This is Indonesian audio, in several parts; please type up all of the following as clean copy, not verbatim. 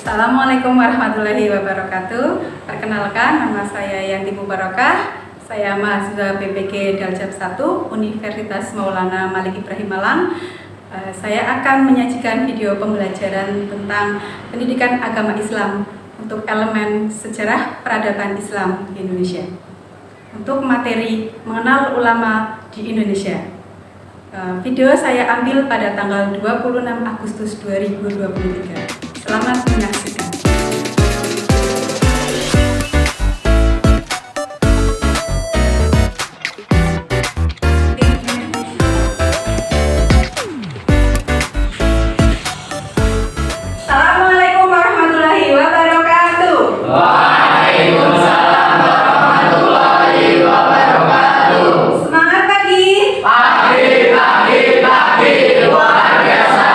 Assalamualaikum warahmatullahi wabarakatuh. Perkenalkan, nama saya Yanti Mubarakah. Saya mahasiswa PPG Daljab 1 Universitas Maulana Malik Ibrahim Malang. Saya akan menyajikan video pembelajaran tentang pendidikan agama Islam untuk elemen sejarah peradaban Islam di Indonesia. Untuk materi mengenal ulama di Indonesia. Video saya ambil pada tanggal 26 Agustus 2023. Selamat menyaksikan. Assalamualaikum warahmatullahi wabarakatuh. Waalaikumsalam warahmatullahi wabarakatuh. Semangat pagi. Pagi, luar biasa.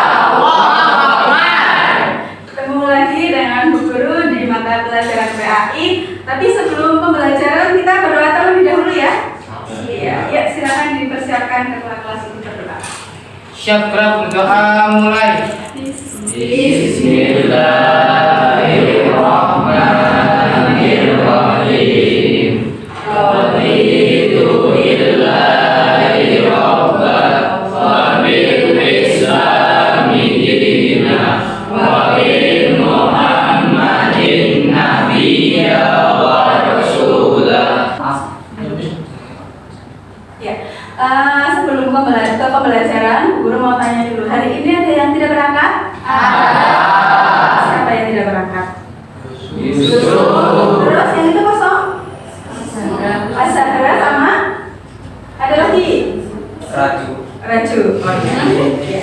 Ketemu lagi dengan Bu Guru di mata pelajaran PAI. Tapi sebelum pembelajaran kita berdoa terlebih dahulu ya. Iya, ya silakan dipersiapkan ketua kelas untuk berdoa. Syakra berdoa mulai. Bismillahirrahmanirrahim. Raditu billahi rabban wa bil islami dinan wa bi Muhammadin nabiyya wa rasulah. Ya, sebelum pembelajaran, Guru mau tanya dulu. Hari ini ada yang tidak berangkat? Siapa yang tidak berangkat? Terus yang itu kosong? Asahara sama? Ada lagi? Raju. Ya.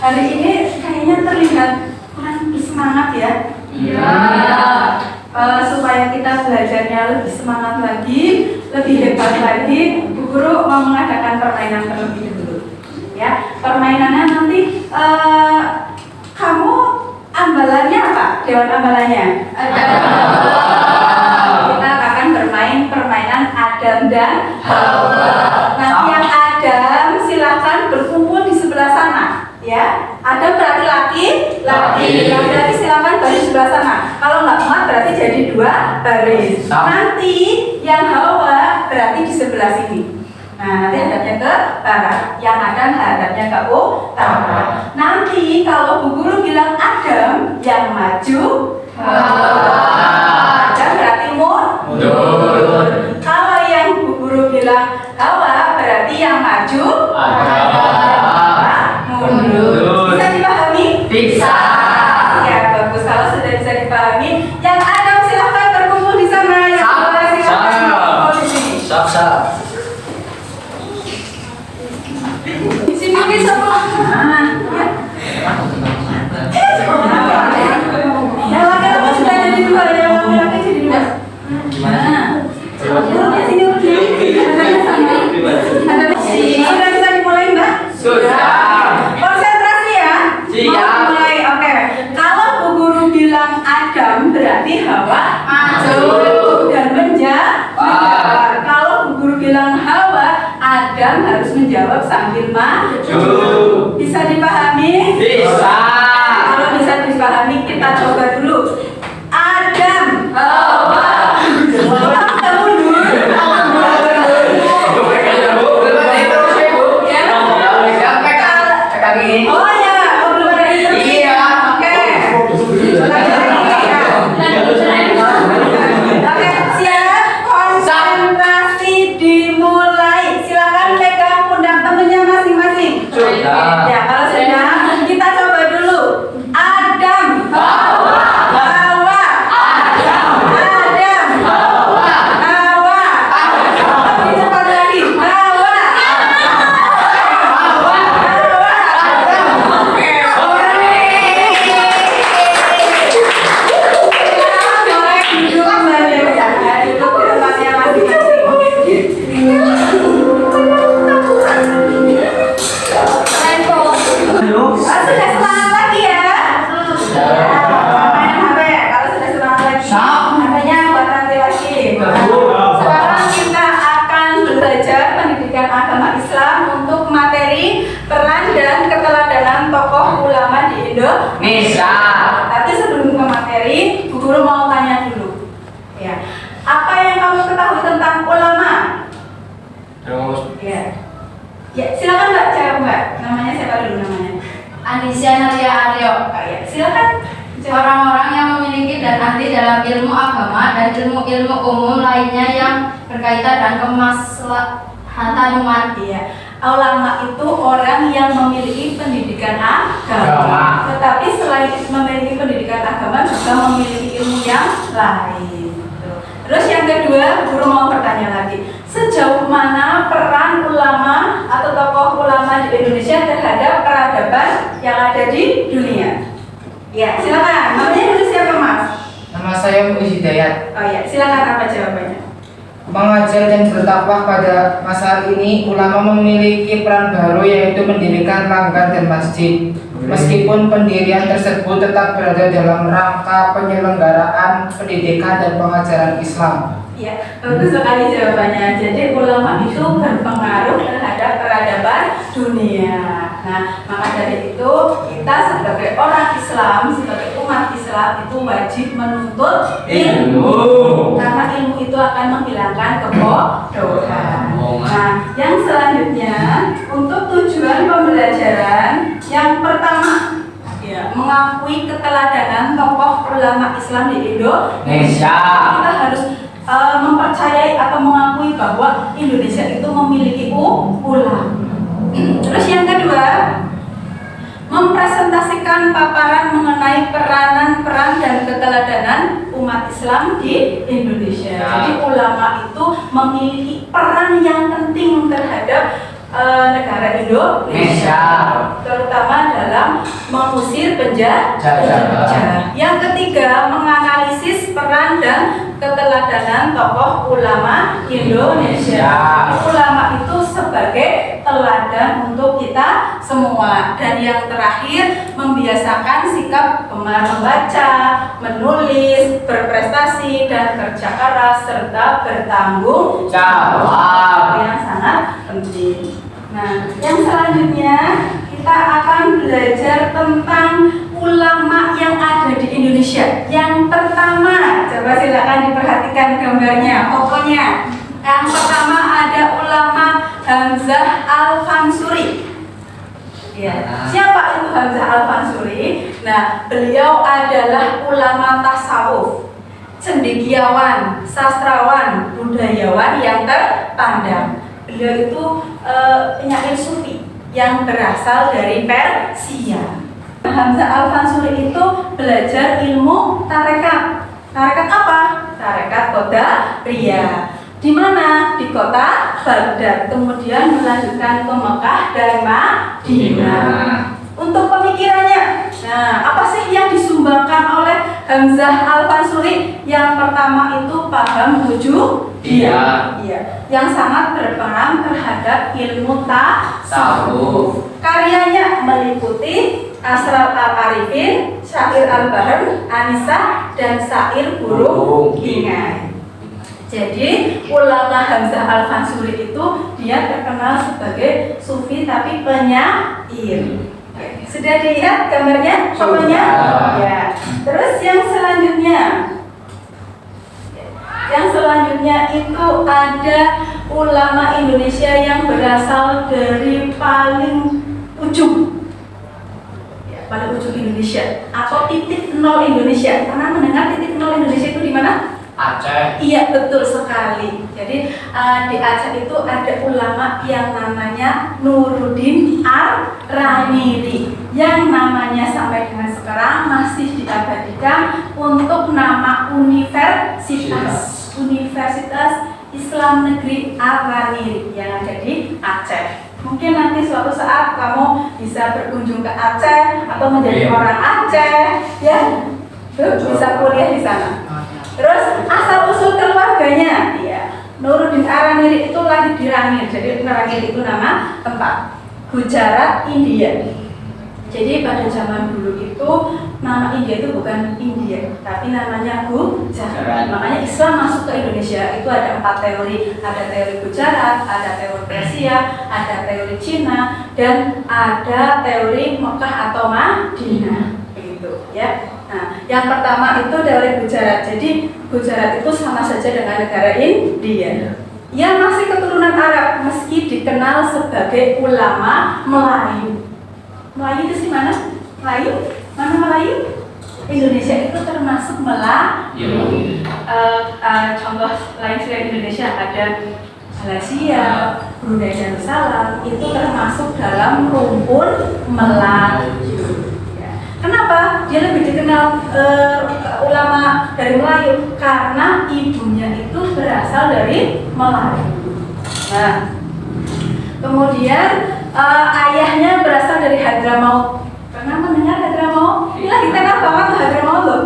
Hari ini kayaknya terlihat kurang bersemangat ya. Supaya kita belajarnya lebih semangat lagi, lebih hebat lagi, Bu Guru mau mengadakan permainan terlebih dahulu. Ya, permainannya nanti kamu ambalannya apa? Dewan ambalannya? Kita akan bermain permainan Adam dan Hawa. Nanti yang Adam silahkan berkumpul di sebelah sana. Ya, Adam berarti laki. Berarti silakan baris sebelah sana. Kalau nggak muat berarti jadi 2 baris. Nanti yang Hawa berarti di sebelah sini. Nah, nanti hadapnya ke barat, yang Adam hadapnya ke utara. Nanti kalau Bu Guru bilang Adam, yang maju. Adam berarti mundur. Kalau yang Bu Guru bilang Hawa, berarti yang maju. Mundur. Bisa dipahami? Bisa. Ya, bagus. Kalau sudah bisa dipahami, yang Adam silahkan berkumpul di sana. Yang Hawa silahkan berkumpul di sini. Di sini semua. Yang laki-laki sudah jadi 2, yang laki-laki jadi 2. Di sini sudah bisa dimulai, Mbak? Sudah. Konsentrasi ya. Siap. Mau mulai. Oke. Kalau Bu Guru bilang Adam berarti Hawa maju dan menjawab. Kalau Bu Guru bilang Hawa, Adam harus menjawab sambil maju. Bisa dipahami? Bisa. Kalau bisa dipahami, kita coba dulu. Adam, Hawa. Kita mundur. Oh ya, belum ada itu. Iya. Oke. Oke, siap. Konsentrasi dimulai. Silakan pegang pundak temennya masing-masing. Sudah. Ya, kalau sudah, kita coba dulu. Adam, Hawa. Indonesia. Tapi sebelum ke materi, Bu Guru mau tanya dulu. Ya. Apa yang kamu ketahui tentang ulama? Terus Ya, silakan Mbak jawab Mbak. Namanya siapa dulu namanya? Anisya Nadia Aryo. Oh, ya. Silakan. Orang-orang yang memiliki dan ahli dalam ilmu agama dan ilmu-ilmu umum lainnya yang berkaitan dengan kemaslahatan umat. Iya. Ulama itu orang yang memiliki pendidikan agama. Tetapi selain memiliki pendidikan agama juga memiliki ilmu yang lain. Terus yang kedua, Guru mau bertanya lagi. Sejauh mana peran ulama atau tokoh ulama di Indonesia terhadap peradaban yang ada di dunia? Ya, silakan. Namanya dulu siapa, Mas? Nama saya Muiz Hidayat. Oh ya, silakan apa jawabannya? Mengajar dan berdakwah pada masa ini, ulama memiliki peran baru yaitu mendirikan langgar dan masjid. Meskipun pendirian tersebut tetap berada dalam rangka penyelenggaraan pendidikan dan pengajaran Islam. Ya, bagus sekali jawabannya. Jadi ulama itu berpengaruh terhadap peradaban dunia. Nah, maka dari itu kita sebagai orang Islam, sebagai umat Islam itu wajib menuntut ilmu. Karena ilmu itu akan menghilangkan kebodohan. Nah, yang selanjutnya untuk tujuan pembelajaran yang pertama ya, mengakui keteladanan tokoh ulama Islam di Indonesia. Kita harus mempercayai atau mengakui bahwa Indonesia itu memiliki ulama. Terus yang kedua, mempresentasikan paparan mengenai peran dan keteladanan umat Islam di Indonesia. Jadi ulama itu memiliki peran yang penting terhadap negara Indonesia, terutama dalam mengusir penjajah. Yang ketiga, menganalisis peran dan keteladanan tokoh ulama Indonesia. Ulama itu sebagai teladan untuk kita semua. Dan yang terakhir, membiasakan sikap gemar membaca, menulis, berprestasi, dan kerja keras serta bertanggung jawab yang sangat penting. Nah, yang selanjutnya kita akan belajar tentang ulama yang ada di Indonesia. Yang pertama, coba silakan diperhatikan gambarnya. Pokoknya, yang pertama ada ulama Hamzah Al-Fansuri. Ya. Siapa itu Hamzah Al-Fansuri? Nah, beliau adalah ulama tasawuf, cendekiawan, sastrawan, budayawan yang terpandang. Beliau itu penyair sufi yang berasal dari Persia. Hamzah Al-Fansuri itu belajar ilmu tarekat. Tarekat apa? Tarekat Qadariyah. Di mana? Di kota Baghdad. Kemudian melanjutkan ke Mekah dan Madinah. Untuk pemikirannya, nah, apa sih yang disumbangkan oleh Hamzah Al-Fansuri? Yang pertama itu paham wujud dia, yang sangat berperan terhadap ilmu tasawuf. Karyanya meliputi Asrar Al-Arifin, Syair Al-Bahr, Anisah, dan Syair Burung Ingai. Jadi ulama Hamzah Al-Fansuri itu dia terkenal sebagai sufi tapi penyair. Sudah dilihat gambarnya? Fotonya? Ya. Terus yang selanjutnya itu ada ulama Indonesia yang berasal dari paling ujung. Ya, paling ujung Indonesia atau titik nol Indonesia. Pernah mendengar titik nol Indonesia itu di mana? Aceh. Iya, betul sekali. Jadi di Aceh itu ada ulama yang namanya Nuruddin Ar-Ramili, yang namanya sampai dengan sekarang masih diabadikan untuk nama Universitas Islam Negeri Ar-Ramili yang ada di Aceh. Mungkin nanti suatu saat kamu bisa berkunjung ke Aceh atau menjadi orang Aceh, ya, bisa kuliah di sana. Terus asal usul keluarganya, ya, Nuruddin Ar-Ramili itu lahir di Rangil. Jadi Rangil itu nama tempat, Gujarat, India. Jadi pada zaman dulu itu nama India itu bukan India, tapi namanya Gujarat. Makanya Islam masuk ke Indonesia itu ada 4 teori. Ada teori Gujarat, ada teori Persia, ada teori Cina, dan ada teori Mekah atau Madinah. Yang pertama itu dari Gujarat. Jadi Gujarat itu sama saja dengan negara India. Yang masih keturunan Arab meski dikenal sebagai ulama Melayu. Melayu itu sih mana? Melayu? Mana Melayu? Indonesia itu termasuk Melayu. Contoh lain selain Indonesia ada Malaysia, Brunei Darussalam, itu termasuk dalam rumpun Melayu. Kenapa dia lebih dikenal ulama dari Melayu? Karena ibunya itu berasal dari Melayu. Nah, kemudian ayahnya berasal dari Hadramaut. Pernah mendengar Hadramaut? Ini lagi tenar banget Hadramaut loh.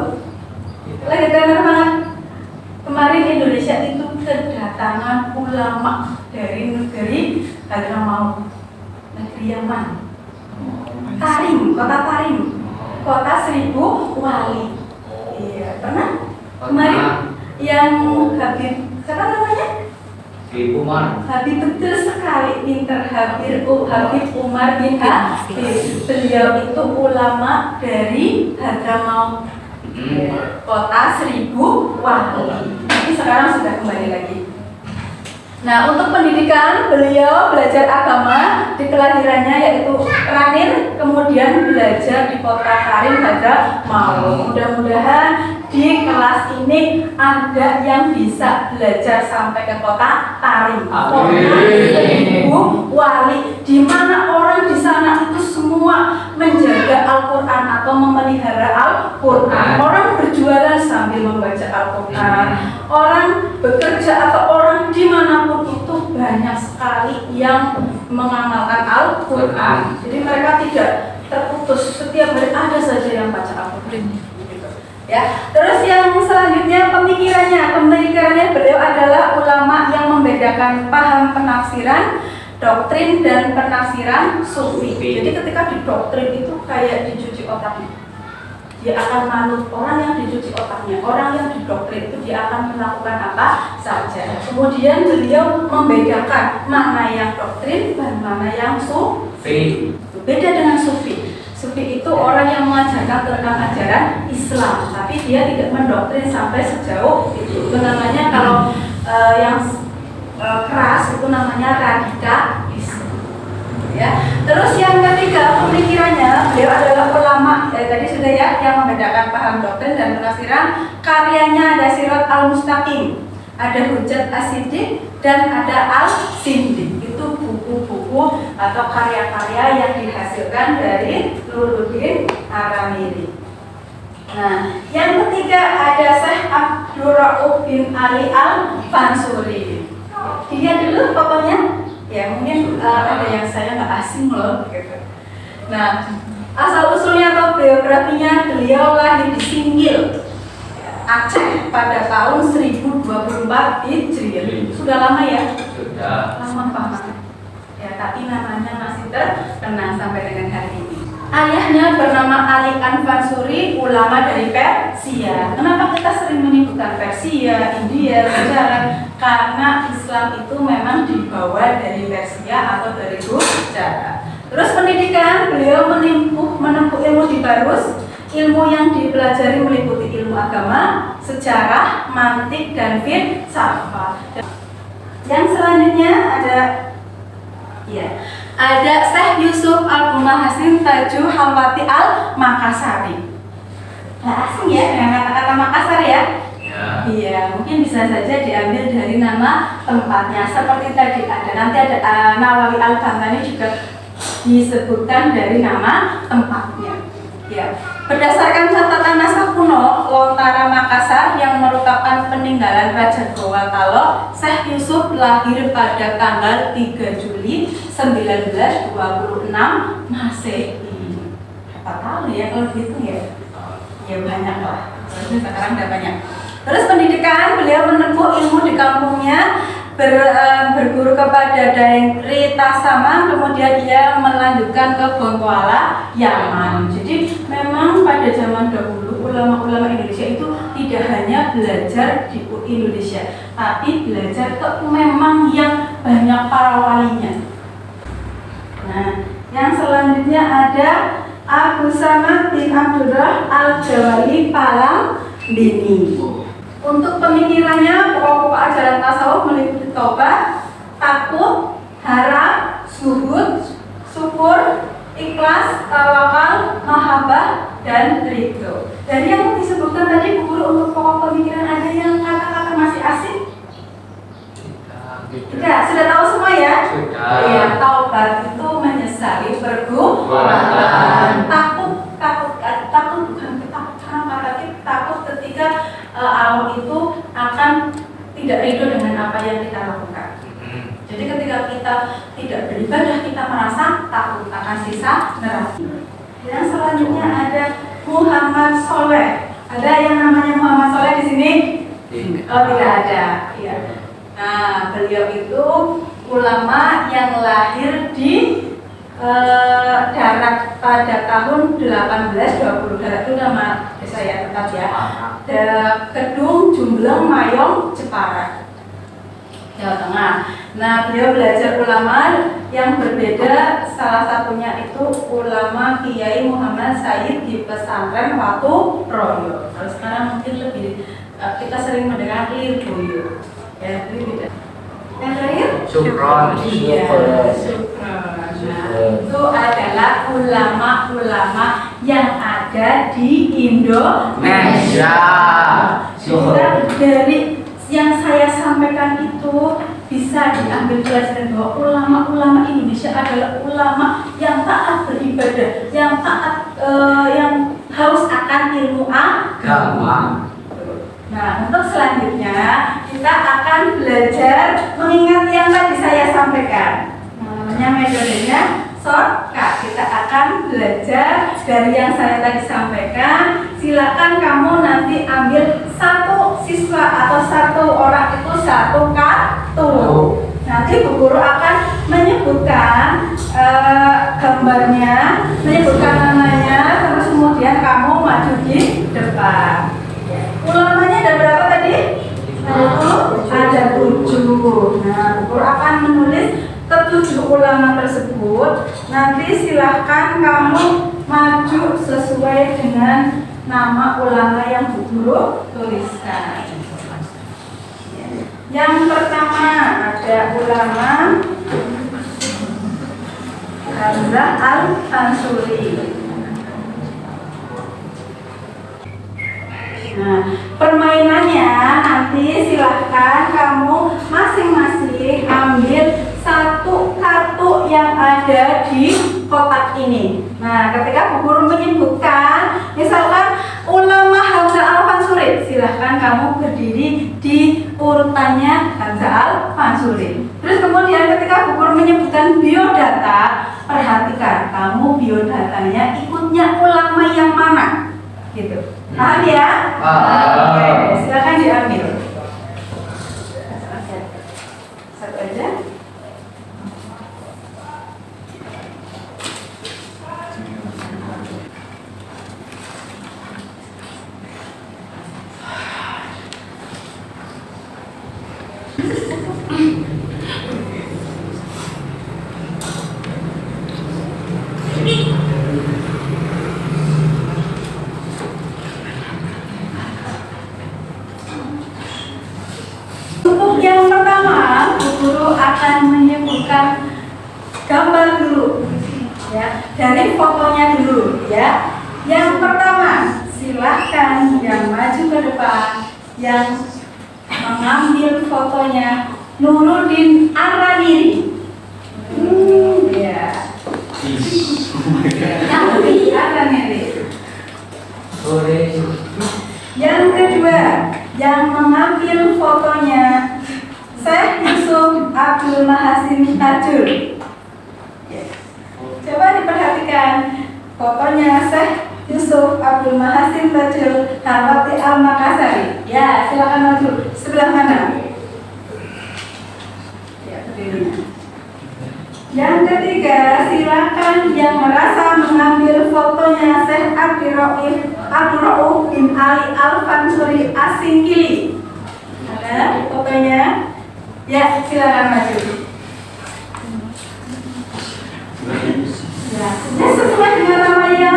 Lagi tenar banget. Kemarin Indonesia itu kedatangan ulama dari negeri Hadramaut, negeri Yaman. Tarim, kota Tarim. Kota 1000 wali. Iya, pernah? Kemarin yang Habib, siapa namanya? Habib, betul sekali, pinter. Habib Umar bin Habib. Beliau itu ulama dari Hadramaut, kota 1000 wali. Tapi sekarang sudah kembali lagi. Nah, untuk pendidikan beliau belajar agama di kelahirannya yaitu Ranir, kemudian belajar di kota Tarim Hadramaut. Mudah-mudahan di kelas ini ada yang bisa belajar sampai ke kota Tarim, kota 1000 wali, di mana orang di sana itu semua menjaga Al-Quran atau memelihara Al-Quran. Orang berjualan sambil membaca Al-Quran, orang bekerja atau orang dimanapun itu banyak sekali yang mengamalkan Al-Quran. Jadi mereka tidak terputus, setiap hari ada saja yang baca Al-Quran. Ya, terus yang selanjutnya pemikirannya beliau adalah ulama yang membedakan paham penafsiran, doktrin dan penafsiran sufi. Jadi ketika di doktrin itu kayak dicuci otaknya. Dia akan manut orang yang dicuci otaknya. Orang yang didoktrin itu dia akan melakukan apa saja. Kemudian beliau membedakan mana yang doktrin dan mana yang sufi. Beda dengan sufi. Sufi itu orang yang mengajarkan tentang ajaran Islam, tapi dia tidak mendoktrin sampai sejauh itu. Itu namanya kalau yang keras itu namanya radikalisme. Ya. Terus yang ketiga pemikirannya, beliau adalah ulama. Tadi sudah ya, yang membedakan paham doktrin dan penafsiran. Karyanya ada Sirat Al-Mustaqim, ada Hujjat As-Siddiq, dan ada Al-Sindiq. Itu buku-buku atau karya-karya yang dihasilkan dari Nuruddin Aramiri. Nah, yang ketiga ada Syekh Abdul Rauf bin Ali Al-Fansuri. Dilihat dulu fotonya. Ya, mungkin ada yang saya nggak asing loh gitu. Nah, asal usulnya atau biografinya, beliau lahir di Singgil, Aceh pada tahun 1024 Hijriah. Sudah lama ya? Sudah. Lama banget. Ya, tapi namanya masih terkenang sampai dengan hari ini. Ayahnya bernama Ali Al-Fansuri, ulama dari Persia. Kenapa kita sering menyebutkan Persia, India, sejarah? Karena Islam itu memang dibawa dari Persia atau dari Gujarat. Terus pendidikan, beliau menempuh ilmu di Barus. Ilmu yang dipelajari meliputi ilmu agama, sejarah, mantik, dan filsafat. Yang selanjutnya ada Syekh Yusuf Al-Mahasin Tajuh Halwati Al-Makassari. Nah, asing ya dengan kata-kata Makassar ya? Iya, mungkin bisa saja diambil dari nama tempatnya. Seperti tadi nanti ada Nawawi Al-Bantani juga disebutkan dari nama tempatnya. Ya, berdasarkan catatan naskah kuno Lontara Makassar yang merupakan peninggalan Raja Gowatalo, Syekh Yusuf lahir pada tanggal 3 Juli 1926 Masehi. Berapa tahun ya kalau gitu ya? Ya banyak lah. Sekarang udah banyak. Terus pendidikan, beliau menempuh ilmu di kampungnya, berguru kepada Daeng Rita Samang, kemudian dia melanjutkan ke Bontoala, Yaman. Jadi memang pada zaman dahulu ulama-ulama Indonesia itu tidak hanya belajar di Indonesia, tapi belajar ke memang yang banyak para walinya. Nah, yang selanjutnya ada Abu Samad bin Abdullah Al-Jawali Palembini. Untuk pemikirannya, pokok-pokok ajaran tasawuf meliputi taubat, takut, harap, zuhud, syukur, ikhlas, tawakal, mahabbah, dan ridho. Dari yang disebutkan tadi, Bu Guru, untuk pokok pemikiran ada yang kata-kata masih asing? Tidak, sudah tahu semua ya? Sudah. Iya, taubat itu menyesali perbuatan. Takut bukan ketakutan, takut ketika Allah itu akan tidak ridho dengan apa yang kita lakukan. Jadi ketika kita tidak beribadah, kita merasa takut akan sisa neraka. Yang selanjutnya ada Muhammad Soleh. Ada yang namanya Muhammad Soleh di sini? Oh, tidak ada. Iya. Nah, beliau itu ulama yang lahir di Darat pada tahun 1820. Darat itu nama desa ya, tetap ya. Kedung Jumbleng Mayong Jepara, Jawa Tengah. Nah, beliau belajar ulama yang berbeda, salah satunya itu ulama Kiai Muhammad Said di pesantren Watu Royo. Kalau sekarang mungkin lebih kita sering mendengar Lirboyo. Ya, itu beda. Yang terakhir? Syukron. Iya, syukron. Nah, itu adalah ulama-ulama yang ada di Indonesia. Sehingga dari yang saya sampaikan itu bisa diambil pelajaran bahwa ulama-ulama Indonesia adalah ulama yang taat beribadah, yang taat yang haus akan ilmu agama. Nah, untuk selanjutnya kita akan belajar mengingat yang tadi saya sampaikan. Namanya metodenya shortcut. Kita akan belajar dari yang saya tadi sampaikan. Silakan kamu nanti ambil satu siswa atau satu orang itu satu kartu. Nanti Bu Guru akan menyebutkan gambarnya, menyebutkan namanya, terus kemudian kamu maju di depan. Ulamanya ada berapa tadi? Ada 7. Nah, Bu Guru akan menulis ke-7 ulama tersebut. Nanti silahkan kamu maju sesuai dengan nama ulama yang Bu Guru tuliskan. Yang pertama ada ulama Hamzah Al-Ansuri. Nah, permainannya nanti silahkan kamu masing-masing ambil satu kartu yang ada di kotak ini. Nah, ketika Bu Guru menyebutkan, misalkan ulama Hamzah Al-Ansuri, silahkan kamu berdiri di urutannya Hamzah Al-Ansuri. Terus kemudian ketika Bu Guru menyebutkan biodata, perhatikan kamu biodatanya ikutnya ulama yang mana, gitu. Paham ya? Oke, silakan diambil. Satu aja. Untuk yang pertama, Bu Guru akan menyebutkan gambar dulu, ya, dari fotonya dulu, ya. Yang pertama, silahkan yang maju ke depan, yang mengambil fotonya Nuruddin Ar-Raniri. Ya. Yang Ar-Raniri. Yang kedua, yang mengambil fotonya Syekh Yusuf Abdul Mahasin Tajul. Coba diperhatikan fotonya Syekh Yusuf Abdul Mahasin Tajul Hawati Al-Makassari. Ya, silakan maju. Sebelah mana? Ya, berdirinya. Yang ketiga, silakan yang merasa mengambil fotonya Syekh Abdurrauf bin Ali Al-Fansuri Asingkili. Ada fotonya? Ya, silakan maju. Ya, sesuai dengan nama yang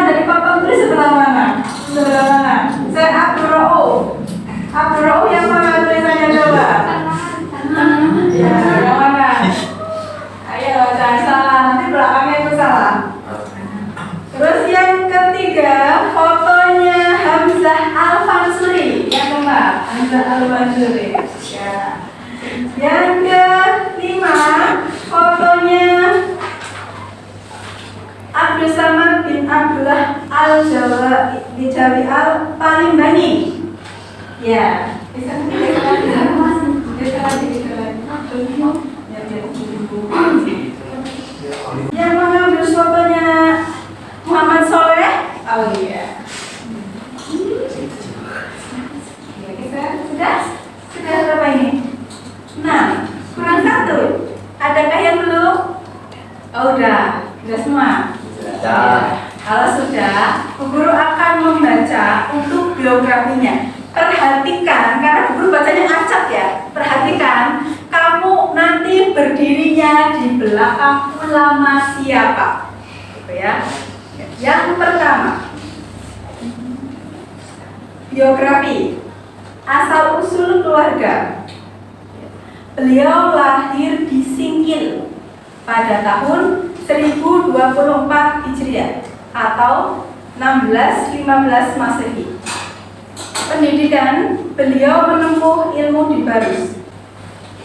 Hijawi al paling bani. Ya, bisa lagi. Yang mengambil fotonya Muhammad Soleh. Oh iya. Sudah berapa ini? 6. Kurang 1. Adakah yang belum? Oh udah semua. Kalau sudah, Bu Guru akan membaca untuk biografinya. Perhatikan, karena Bu Guru bacanya acak ya. Perhatikan, kamu nanti berdirinya di belakang ulama siapa? Gitu ya. Yang pertama, biografi. Asal usul keluarga. Beliau lahir di Singkil pada tahun 1024 Hijriah atau 1615 Masehi. Pendidikan, beliau menempuh ilmu di Barus.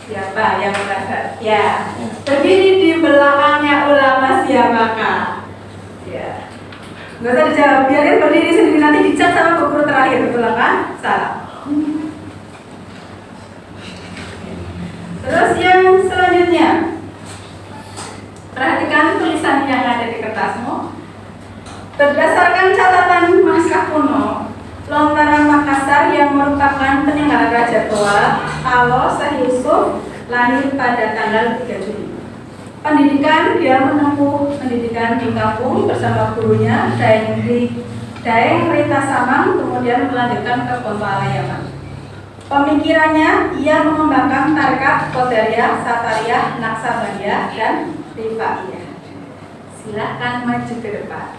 Siapa yang merasa? Ya, berdiri di belakangnya ulama siapakah? Ya, nggak usah dijawab, biarin berdiri sendiri, nanti dicek sama guru terakhir, betul kan? Salah. Terus yang selanjutnya, perhatikan tulisan yang ada di kertasmu. Berdasarkan catatan naskah kuno, lontaran Makassar yang merupakan peninggalan Raja Toa, Alo Syekh Yusuf, lahir pada tanggal 3 Juli. Pendidikan, dia menempuh pendidikan di kampung bersama gurunya Daeng Rita Samang, kemudian melanjutkan ke Ponto Alayaman. Pemikirannya, ia mengembangkan tarekat Qadariyah, Satariyah, Naksabaniyah, dan Rifaiyah. Silahkan maju ke depan.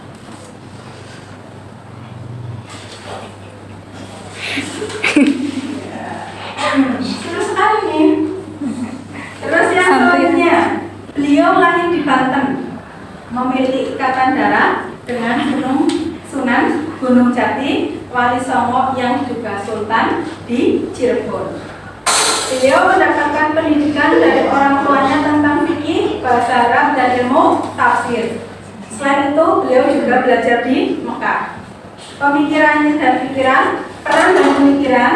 Seru sekali nih. Terus yang selanjutnya, beliau lahir di Banten, memiliki ikatan darah dengan Sunan Gunung Jati, Wali Songo yang juga Sultan di Cirebon. Beliau mendapatkan pendidikan dari orang tuanya tentang fikih, bahasa Arab, dan ilmu tafsir. Selain itu, beliau juga belajar di Mekah. Pemikirannya dan peran dan pemikiran,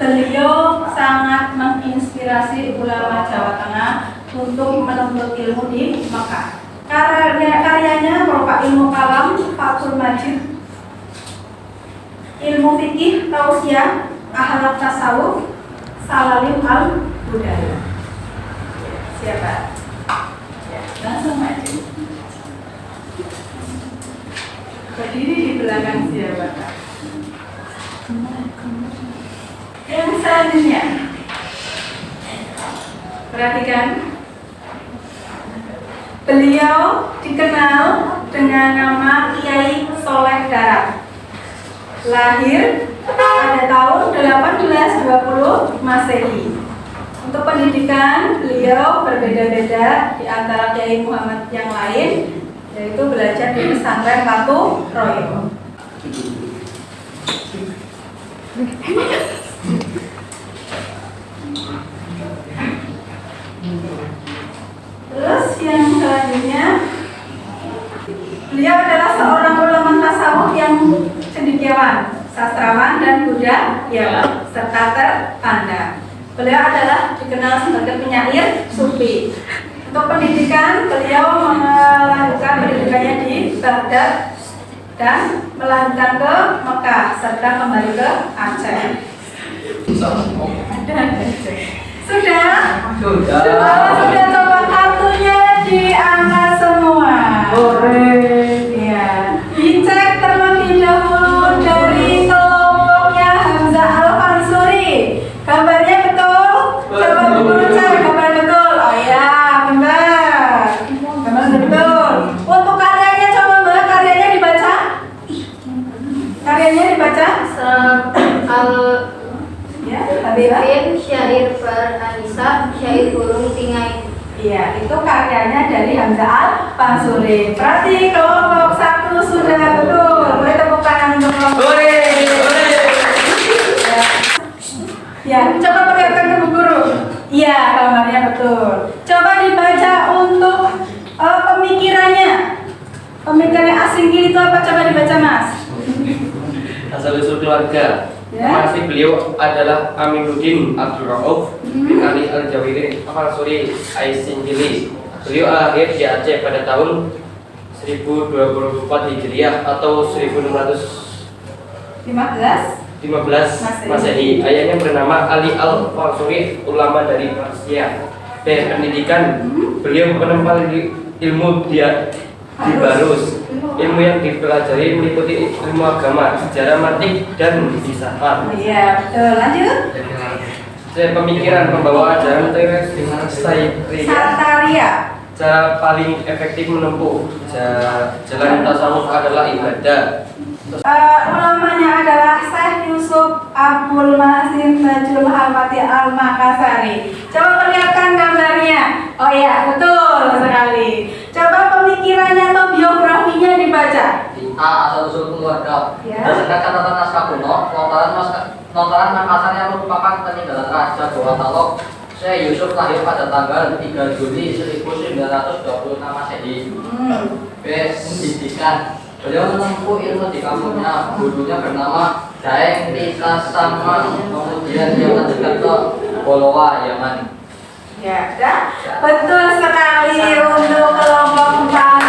beliau sangat menginspirasi ulama Jawa Tengah untuk menuntut ilmu di Mekah. Karyanya berupa ilmu kalam, Fathul Majid, ilmu fikih, tausiah, akhlak tasawuf, Salalim al-Budaya. Siapa? Ya, langsung maju. Berdiri di belakang siapa? Yang selanjutnya, perhatikan. Beliau dikenal dengan nama Kiai Soleh Darat. Lahir pada tahun 1820 Masehi. Untuk pendidikan, beliau berbeda-beda di antara Kiai Muhammad yang lain, yaitu belajar di pesantren Batu Royo. Terus yang selanjutnya, beliau adalah seorang ulama tasawuf yang cendekiawan, sastrawan, dan budayawan, serta terpandang. Beliau adalah dikenal sebagai penyair sufi. Untuk pendidikan, beliau melanjutkan pendidikannya di Baghdad dan melanjutkan ke Mekah serta kembali ke Aceh. Sudah? Sudah, coba kartunya diangkat semua. Ya. Dicek terlebih dahulu dari kelompoknya Hamzah Al-Fansuri. Gambarnya betul? Coba dulu cek gambar betul. Oh ya, benar. Gambar betul. Untuk karyanya coba Mbak, karyanya dibaca? Karyanya dibaca? Habibin, syair Anisa, syair burung tingai. Iya, itu karyanya dari Hamzah Al-Fansuri. Berarti kelompok 1 sudah betul. Boleh tepuk tangan untuk kelompok. Ya, coba perlihatkan ke Bu Guru. Iya, gambarnya betul. Coba dibaca untuk pemikirannya. Pemikirannya asing itu apa? Coba dibaca Mas. Asal usul keluarga. Ya. Nama asli beliau adalah Aminuddin Abdul Rauf bin Ali Al-Jawiri Al-Suri Aisinjili. Beliau lahir di Aceh pada tahun 1024 Hijriah atau 1615 Masehi. Ayahnya bernama Ali Al-Fansuri, ulama dari Persia. Pendidikan, beliau menempa ilmu dia di Barus. Ilmu yang dipelajari meliputi ilmu agama, sejarah mantik, dan filsafat. Iya, betul. Lanjut. Pemikiran pembawa ajaran Santaria. cara paling efektif menempuh jalan tasawuf adalah ibadah. Ulamanya adalah Syekh Yusuf Abdul Masin Najul Al-Fatih Al-Makassari. Coba perlihatkan gambarnya. Oh iya, betul sekali. Coba pemikirannya atau biografinya dibaca. A. Asal usul keluarga. Ya. Berdasarkan catatan naskah kuno, lontaran Makassar yang merupakan peninggalan Raja Gorontalo, Syekh Yusuf lahir pada tanggal 3 Juli 1926 Masehi. B. Pendidikan. Beliau menempuh ilmu di kampusnya. Gurunya bernama Daeng Risa Sama. Kemudian dia lanjutkan ke Bolowa, Yaman. Ya, dah. Betul sekali untuk kelompok 4.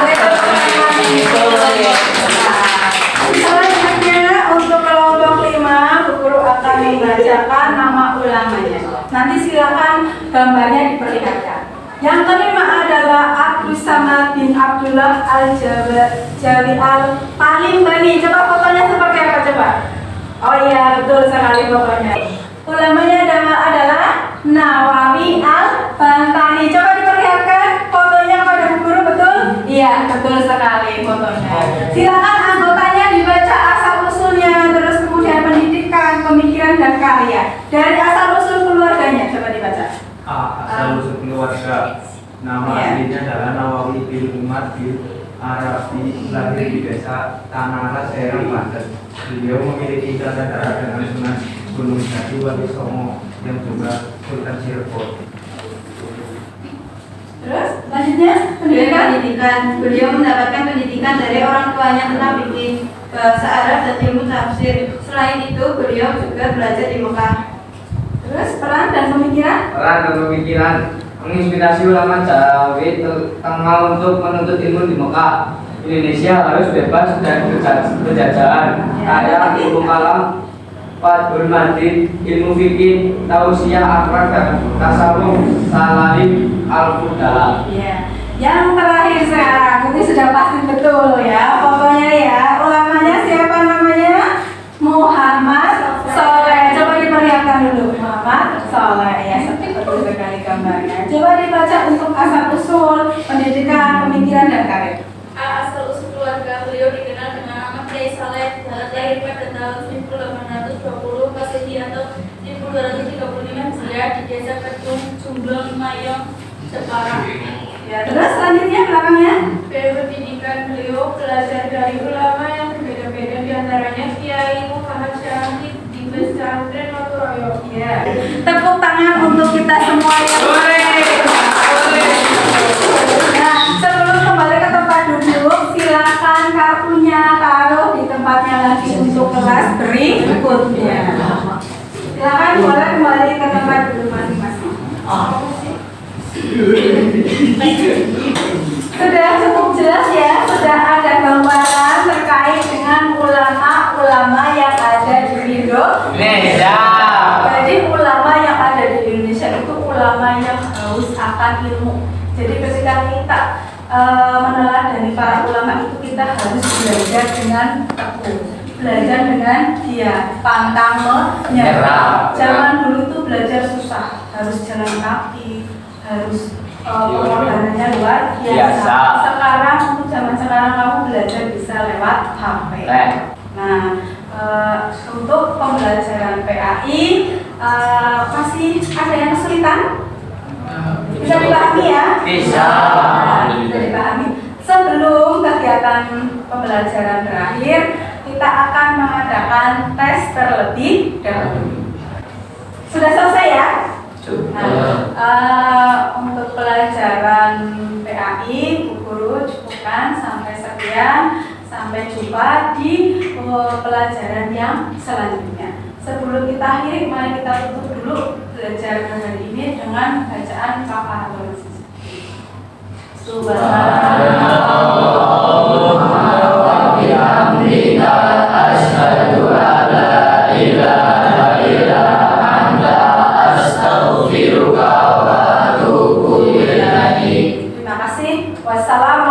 Selanjutnya untuk kelompok 5, Bu Guru akan membacakan nama ulamanya. Nanti silakan gambarnya diperlihatkan. Yang kelima adalah Abdus Samad bin Abdullah Al-Jawi Al-Palimbani. Coba fotonya seperti apa coba? Oh iya, betul sekali fotonya. Ulamanya adalah Nawawi Al-Bantani. Coba diperlihatkan fotonya kepada Bu Guru, betul? Iya, betul sekali fotonya. Silakan anggotanya dibaca asal-usulnya, terus kemudian pendidikan, pemikiran, dan karya. Dari asal-usul keluarganya, coba dibaca. Asal usul keluarga. Nama aslinya adalah Nawawi bin Umar bin Arabi, lahir di desa Tanaras, daerah Banten. Beliau memiliki ikatan darah dengan Sunan Gunung Jati Wali Songo yang juga Sultan Cirebon. Terus selanjutnya pendidikan. Beliau mendapatkan pendidikan dari orang tuanya tentang fikih, bahasa Arab, dan ilmu tafsir. Selain itu, beliau juga belajar di Mekah. Terus peran dan pemikiran. Peran dan pemikiran menginspirasi ulama Jawi terutama untuk menuntut ilmu di Mekah. Indonesia harus bebas dari penjajahan. Kaya ilmu kalam, Fathul Majid, ilmu fikih, tausiah, akhlak, dan tasawuf, salalim, al-fudala. Iya. Yang terakhir sekarang, ini sudah pasti betul ya. Pokoknya ya, ulamanya siapa namanya? Muhammad Soleh. Coba diperlihatkan dulu. Muhammad Soleh ya, betul sekali gambarnya. Coba dibaca untuk asal-usul, pendidikan, pemikiran, dan karya. Asal usul keluarga beliau dikenal dengan nama Kiai Saleh. Lahir pada tahun 1820 Masehi atau 1235 Hijriah di desa Kedung, Jumblong, Mayong, Jepara. Ya, terus selanjutnya belakangnya. Pendidikan beliau belajar dari ulama yang berbeda-beda, diantaranya Kiai Muhammad Syahid di pesantren Watoroyo. Ya. Tepuk tangan untuk kita semua yang Nah, sebelum kembali ke tempat duduk, silakan kartunya taruh di tempatnya lagi untuk kelas berikutnya. Silakan boleh kembali ke tempat duduk masing-masing. Sudah cukup jelas ya, sudah ada gambaran terkait dengan ulama-ulama yang ada di Indonesia. Jadi ulama yang ada di Indonesia itu ulama yang haus akan ilmu. Jadi ketika kita meneladani para ulama itu, kita harus belajar dengan tekun, belajar dengan dia, pantang menyerah. Zaman dulu tuh belajar susah, harus jalan kaki, harus pengorbanannya luar biasa. Sekarang untuk zaman sekarang kamu belajar bisa lewat HP. Nah, untuk pembelajaran PAI masih ada yang kesulitan? Bisa dipahami ya? Bisa. Bisa dipahami. Sebelum kegiatan pembelajaran berakhir, kita akan mengadakan tes terlebih dahulu. Sudah selesai ya? Nah, untuk pelajaran PAI, Bu Guru cukupkan sampai sekian. Sampai jumpa di pelajaran yang selanjutnya. Sebelum kita akhiri, mari kita tutup dulu belajar hari ini dengan bacaan kafaratul majlis. Subhanallah wa bihamdika asyhadu an la ilaha illa anta astaghfiruka wa atubu ilaik. Terima kasih. Wassalam.